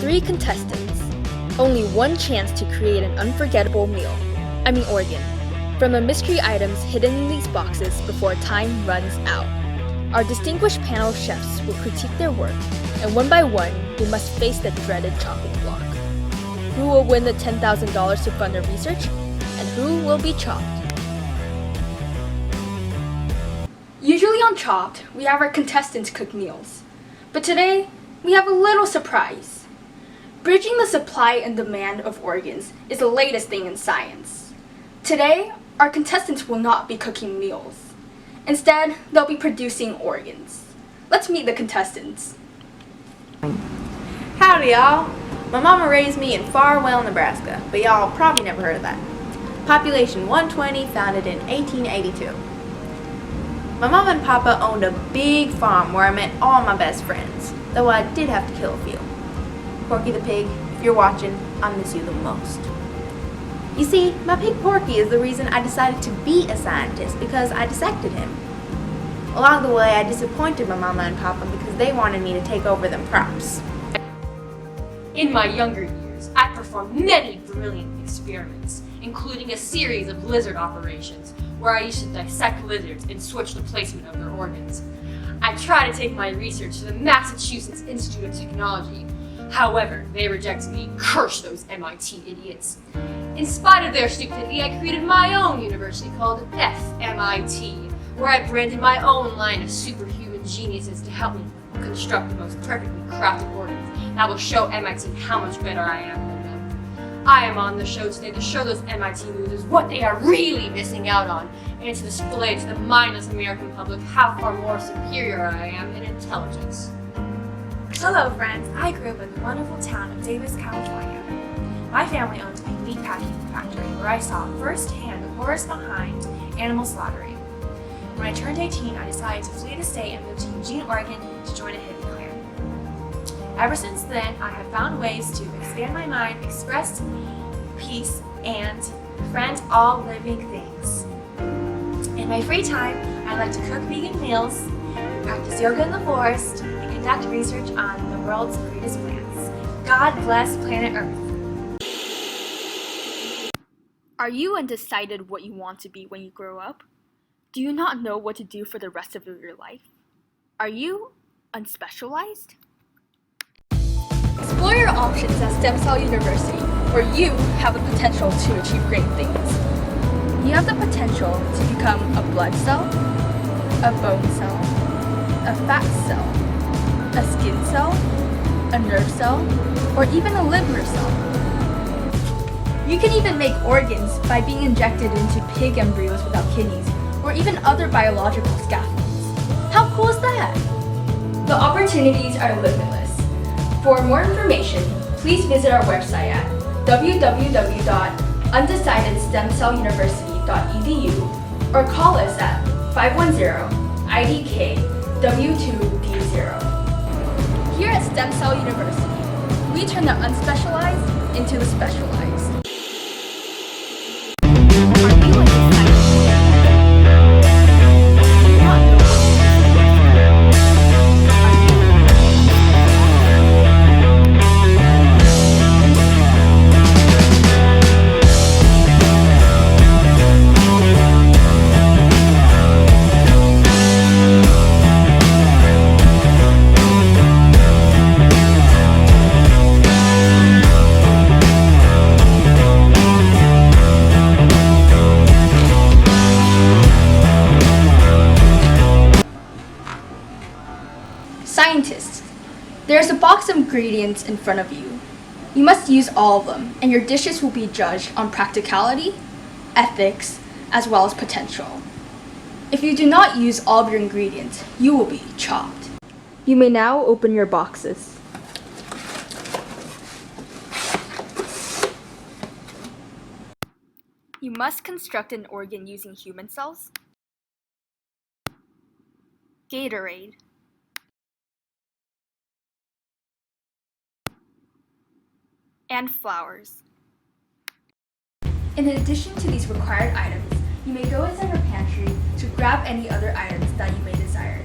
3 contestants. Only one chance to create an unforgettable organ, from the mystery items hidden in these boxes before time runs out. Our distinguished panel of chefs will critique their work, and one by one, they must face the dreaded chopping block. Who will win the $10,000 to fund their research, and who will be chopped? Usually on Chopped, we have our contestants cook meals. But today, we have a little surprise. Bridging the supply and demand of organs is the latest thing in science. Today, our contestants will not be cooking meals. Instead, they'll be producing organs. Let's meet the contestants. Howdy, y'all. My mama raised me in Farwell, Nebraska, but y'all probably never heard of that. Population 120, founded in 1882. My mama and papa owned a big farm where I met all my best friends, though I did have to kill a few. Porky the pig, if you're watching, I miss you the most. You see, my pig Porky is the reason I decided to be a scientist, because I dissected him. Along the way, I disappointed my mama and papa because they wanted me to take over them crops. In my younger years, I performed many brilliant experiments, including a series of lizard operations, where I used to dissect lizards and switch the placement of their organs. I tried to take my research to the Massachusetts Institute of Technology. However, they rejected me. Curse those MIT idiots. In spite of their stupidity, I created my own university called FMIT, where I branded my own line of superhuman geniuses to help me construct the most perfectly crafted organs that will show MIT how much better I am than them. I am on the show today to show those MIT losers what they are really missing out on, and to display to the mindless American public how far more superior I am in intelligence. Hello friends, I grew up in the wonderful town of Davis, California. My family owns a meat packing factory where I saw firsthand the horrors behind animal slaughtering. When I turned 18, I decided to flee the state and move to Eugene, Oregon to join a hippie clan. Ever since then, I have found ways to expand my mind, express peace, and befriend all living things. In my free time, I like to cook vegan meals, practice yoga in the forest, and conduct research on the world's greatest plants. God bless planet Earth. Are you undecided what you want to be when you grow up? Do you not know what to do for the rest of your life? Are you unspecialized? Explore your options at Stem Cell University, where you have the potential to achieve great things. You have the potential to become a blood cell, a bone cell, a fat cell, a skin cell, a nerve cell, or even a liver cell. You can even make organs by being injected into pig embryos without kidneys, or even other biological scaffolds. How cool is that? The opportunities are limitless. For more information, please visit our website at www.undecidedStemCellUniversity.edu or call us at 510-IDK-W2D0. Here at Stem Cell University, we turn the unspecialized into the specialized. Scientists, there's a box of ingredients in front of you. You must use all of them, and your dishes will be judged on practicality, ethics, as well as potential. If you do not use all of your ingredients, you will be chopped. You may now open your boxes. You must construct an organ using human cells, Gatorade, and flowers. In addition to these required items, you may go inside your pantry to grab any other items that you may desire.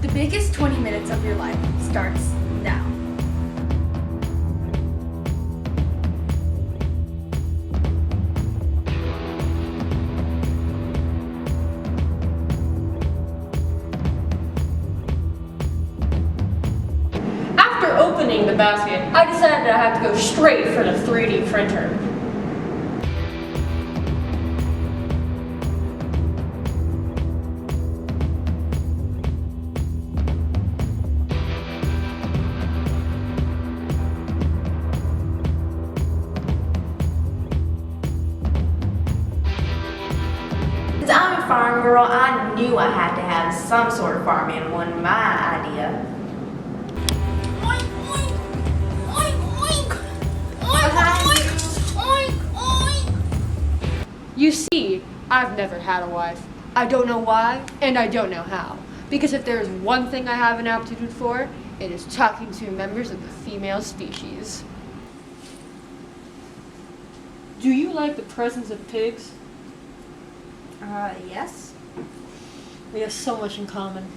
The biggest 20 minutes of your life starts now. opening the basket, I decided I had to go straight for the 3D printer. Since I'm a farm girl, I knew I had to have some sort of farm animal in my idea. You see, I've never had a wife. I don't know why, and I don't know how. Because if there's one thing I have an aptitude for, it is talking to members of the female species. Do you like the presence of pigs? Yes. We have so much in common.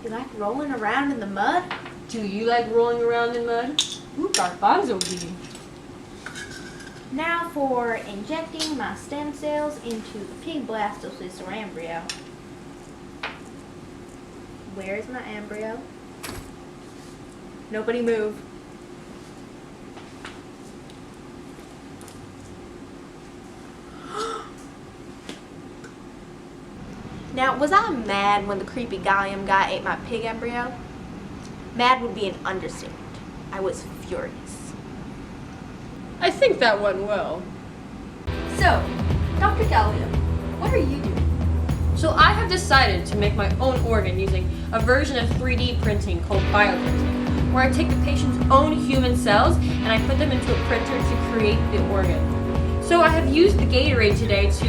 You like rolling around in the mud? Do you like rolling around in mud? Ooh, garbanzo bean. Now for injecting my stem cells into the pig blastocyst or embryo. Where is my embryo? Nobody move. Now, was I mad when the creepy gallium guy ate my pig embryo? Mad would be an understatement. I was furious. I think that went well. So, Dr. Gallium, what are you doing? So I have decided to make my own organ using a version of 3D printing called bioprinting, where I take the patient's own human cells and I put them into a printer to create the organ. So I have used the Gatorade today to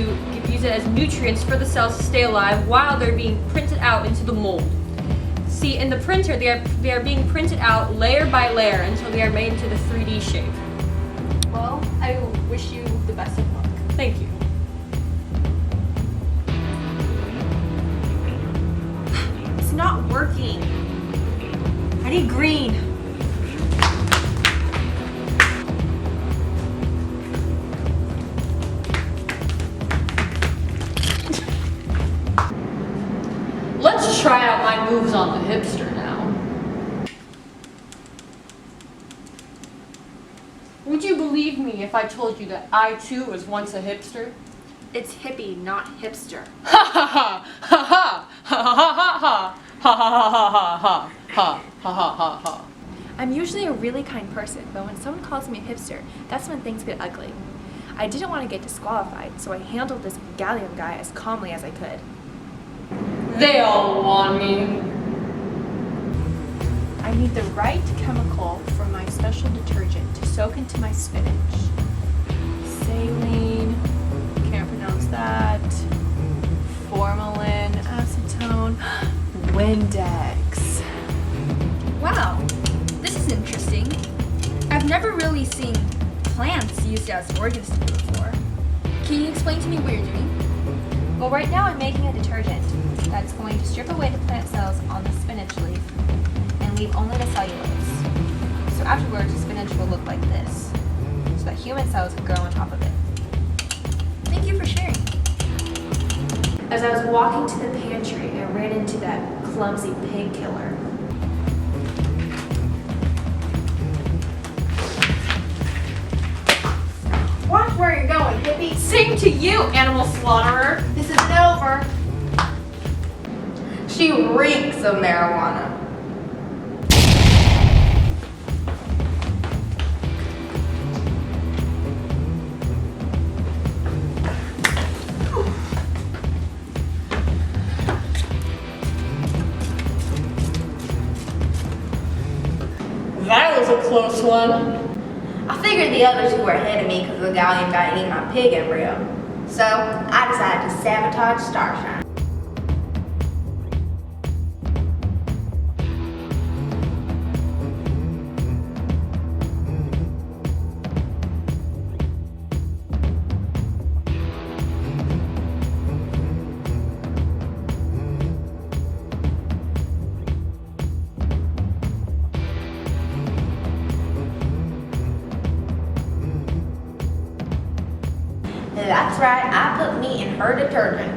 use it as nutrients for the cells to stay alive while they're being printed out into the mold. See, in the printer, they are being printed out layer by layer until they are made into the 3D shape. Well, I wish you the best of luck. Thank you. It's not working. I need green. Let's try out my moves on the hipster now. Would you believe me if I told you that I too was once a hipster? It's hippie, not hipster. Ha ha ha ha ha ha ha ha ha ha ha ha ha ha ha. I'm usually a really kind person, but when someone calls me a hipster, that's when things get ugly. I didn't want to get disqualified, so I handled this gallium guy as calmly as I could. They all want me. I need the right chemical for my special detergent to soak into my spinach. Saline, can't pronounce that. Formalin, acetone, Windex. Wow, this is interesting. I've never really seen plants used as organs before. Can you explain to me what you're doing? Well, right now I'm making a detergent that's going to strip away the plant cells on the spinach leaf and leave only the cellulose. So afterwards, the spinach will look like this, so that human cells can grow on top of it. Thank you for sharing. As I was walking to the pantry, I ran into that clumsy pig killer. Watch where you're going, hippie. Same to you, animal slaughterer. This isn't over. She reeks of marijuana. That was a close one. I figured the other two were ahead of me because the gallium guy ate my pig embryo. So I decided to sabotage Starshine. That's right, I put me in her detergent.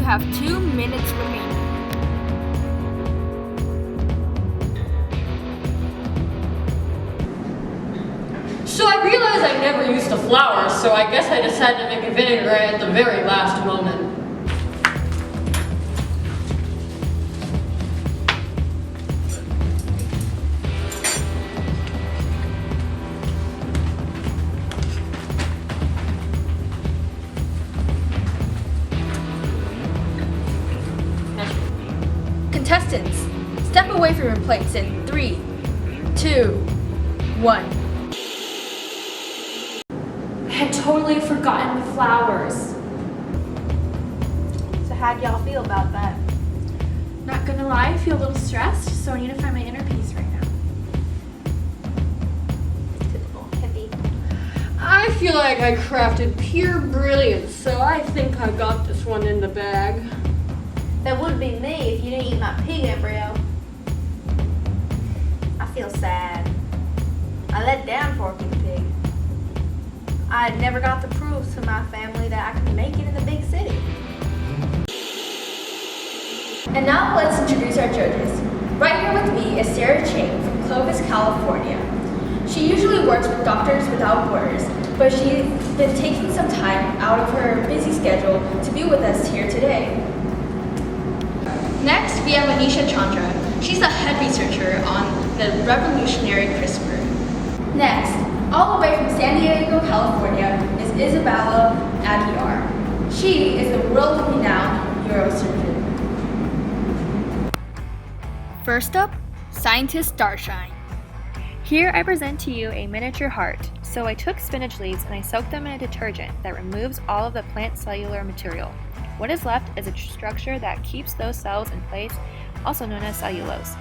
have 2 minutes remaining. So I realized I never used the flowers, so I guess I decided to make a vinaigrette at the very last moment. Contestants, step away from your plates in 3, 2, 1. I had totally forgotten the flowers. So how'd y'all feel about that? Not gonna lie, I feel a little stressed, so I need to find my inner peace right now. Typical hippie. I feel like I crafted pure brilliance, so I think I got this one in the bag. That would be me if you didn't eat my pig embryo. I feel sad. I let down Porky the pig. I never got to prove to my family that I could make it in the big city. And now let's introduce our judges. Right here with me is Sarah Chang from Clovis, California. She usually works with Doctors Without Borders, but she's been taking some time out of her busy schedule to be with us here today. Next, we have Anisha Chandra. She's a head researcher on the revolutionary CRISPR. Next, all the way from San Diego, California, is Isabella Aguiar. She is a world-renowned neurosurgeon. First up, scientist Starshine. Here I present to you a miniature heart. So I took spinach leaves and I soaked them in a detergent that removes all of the plant cellular material. What is left is a structure that keeps those cells in place, also known as cellulose.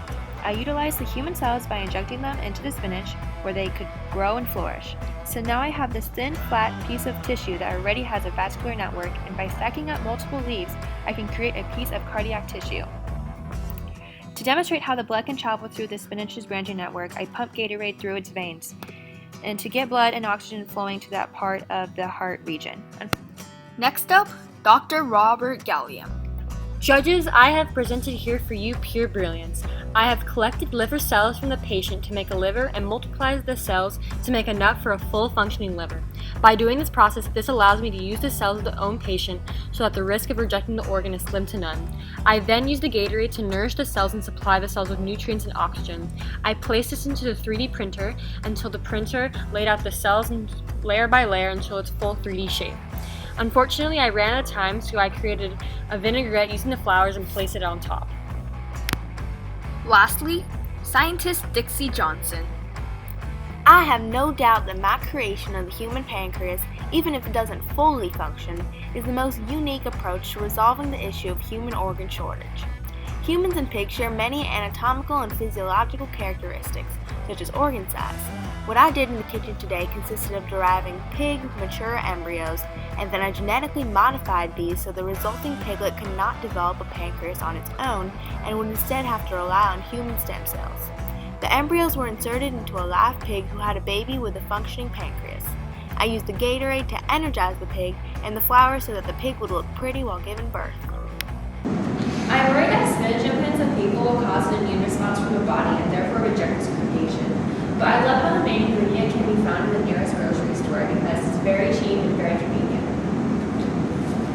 I utilized the human cells by injecting them into the spinach where they could grow and flourish. So now I have this thin, flat piece of tissue that already has a vascular network, and by stacking up multiple leaves, I can create a piece of cardiac tissue. To demonstrate how the blood can travel through the spinach's branching network, I pump Gatorade through its veins, and to get blood and oxygen flowing to that part of the heart region. Next up, Dr. Robert Gallium. Judges, I have presented here for you pure brilliance. I have collected liver cells from the patient to make a liver and multiplied the cells to make enough for a full functioning liver. By doing this process, this allows me to use the cells of the own patient so that the risk of rejecting the organ is slim to none. I then use the Gatorade to nourish the cells and supply the cells with nutrients and oxygen. I place this into the 3D printer until the printer laid out the cells layer by layer until its full 3D shape. Unfortunately, I ran out of time, so I created a vinaigrette using the flowers and placed it on top. Lastly, scientist Dixie Johnson. I have no doubt that my creation of the human pancreas, even if it doesn't fully function, is the most unique approach to resolving the issue of human organ shortage. Humans and pigs share many anatomical and physiological characteristics, such as organ size. What I did in the kitchen today consisted of deriving pig mature embryos, and then I genetically modified these so the resulting piglet could not develop a pancreas on its own and would instead have to rely on human stem cells. The embryos were inserted into a live pig who had a baby with a functioning pancreas. I used the Gatorade to energize the pig and the flowers so that the pig would look pretty while giving birth. I'm worried that spinach implants of people will cause an immune response from the body and therefore reject this creation. But I love how the main ingredient can be found in the nearest grocery store because it's very cheap and very convenient.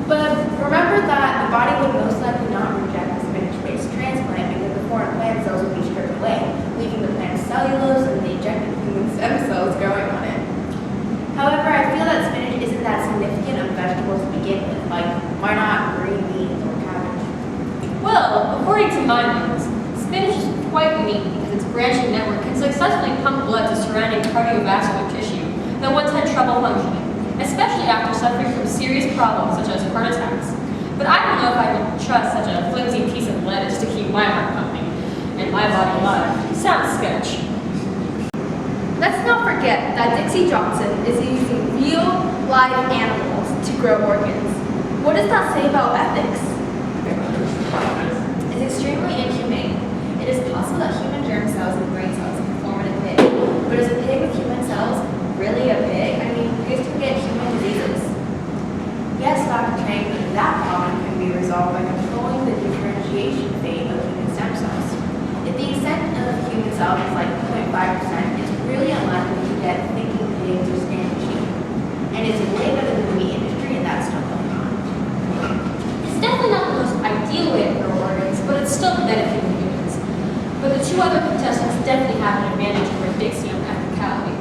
But remember that the body would most likely not reject the spinach-based transplant because the foreign plant cells would be stripped away, leaving the plant's cellulose and the injected human stem cells growing on it. However, I feel that spinach isn't that significant of a vegetable to begin with. Like, why not green beans or cabbage? Well, according to my notes, spinach is quite unique because its branching network can successfully pump blood to surrounding cardiovascular tissue that once had trouble functioning, especially after suffering from serious problems such as heart attacks. But I don't know if I would trust such a flimsy piece of lettuce to keep my heart pumping and my body alive. Sounds sketch. Let's not forget that Dixie Johnson is using real, live animals to grow organs. What does that say about ethics? It's extremely inhumane. It is possible that human germ cells and brain cells can form in a pig. But is a pig with human cells really a pig? I mean, pigs can get human diseases. Yes, Dr. Chang, that problem can be resolved by itself is like 0.5%, it's really unlikely to get thinking pigs or standing sheep. And it's way better than the meat industry, and that's still going on. It's definitely not the most ideal way to grow organs, but it's still benefiting humans. But the two other contestants definitely have an advantage over Dixie on ethicality.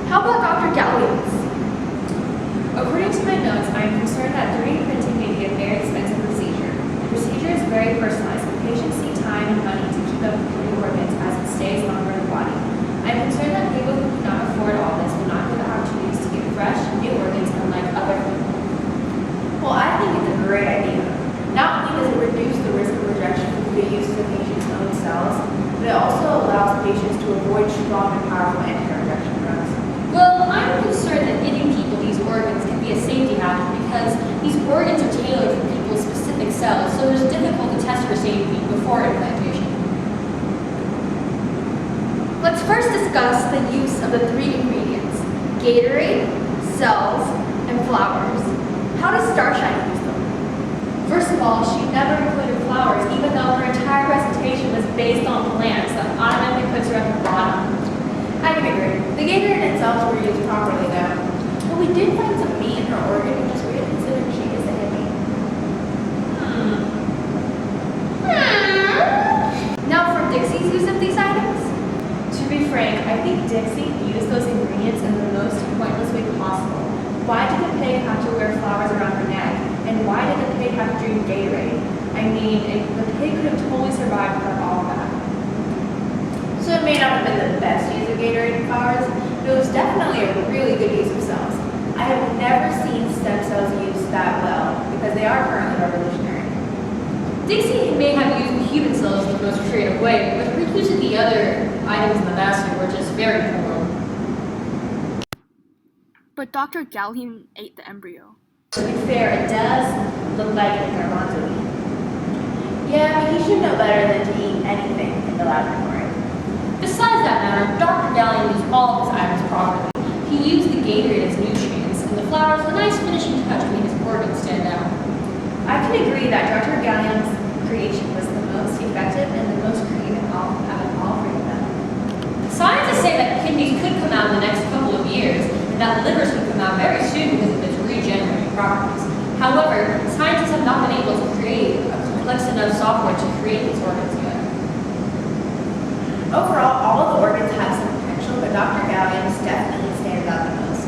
How about Dr. Galliums? According to my notes, I am concerned that 3D printing may be a very expensive procedure. The procedure is very personalized, and patients need time and money to keep up with new organs as it stays longer in the body. I am concerned that people who cannot afford all this will not get the opportunities to get fresh, new organs unlike other people. Well, I think it's a great idea. Not only does it reduce the risk of rejection through the use of the patient's own cells, but it also allows patients to avoid strong and powerful anti-rejection drugs. Well, I'm concerned that giving people these organs can be a safety hazard because these organs are tailored for people's specific cells, so it is difficult to test for safety before implantation. Let's first discuss the use of the 3 ingredients: Gatorade, cells, and flowers. How does Starshine use them? First of all, she never included flowers, even though her entire presentation was based on plants that automatically puts her at the bottom. I can agree. The Gatorade and cells were used properly though. But we did find some meat in her organ, which is weird considering she is a hippie. Now for Dixie's use of these items. To be frank, I think Dixie used those ingredients in the most pointless way possible. Why did the pig have to wear flowers around her neck? And why did the pig have to drink Gatorade? I mean, the pig could have totally survived without all of that. So it may not have been the best use of Gatorade and flowers, but it was definitely a really good use of cells. I have never seen stem cells used that well because they are currently revolutionary. Dixie may have used the human cells in the most creative way, but her use of the other items in the basket were just very poor. But Dr. Gallium ate the embryo. To be fair, it does look like a garbanzo bean. Yeah, but he should know better than to eat anything in the laboratory. Besides that matter, Dr. Gallium used all of his items properly. He used the Gatorade as nutrients, and the flowers a nice finishing touch to make his organs stand out. I can agree that Dr. Gallium's creation was the most effective and the most creative out of all 3 of them. Scientists say that kidneys could come out in the next couple of years, and that livers could come out very soon because of its regenerating properties. However, scientists have not been able to create a complex enough software to create these organs yet. Overall, all of the organs have some potential, but Dr. Gallium's definitely stands out the most.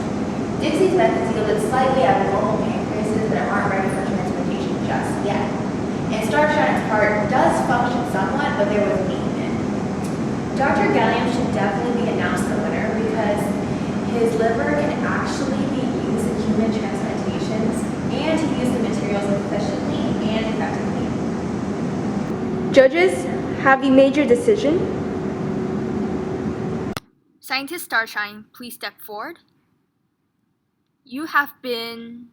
Dixie's methods yielded slightly abnormal pancreases that aren't ready for transplantation just yet. And Starshine's heart does function somewhat, but there was meat in it. Dr. Gallium should definitely be announced the winner because his liver can actually be used in human transplantations, and he used the materials efficiently and effectively. Judges, have you made your decision? Scientist Starshine, please step forward. You have been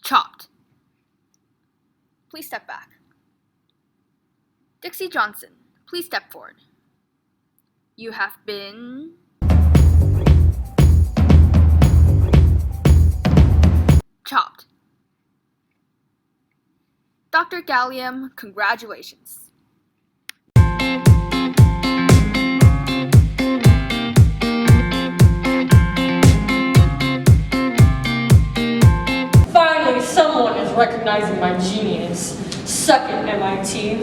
chopped. Please step back. Dixie Johnson, please step forward. You have been chopped. Dr. Gallium, congratulations. Finally, someone is recognizing my genius. Suck it, MIT.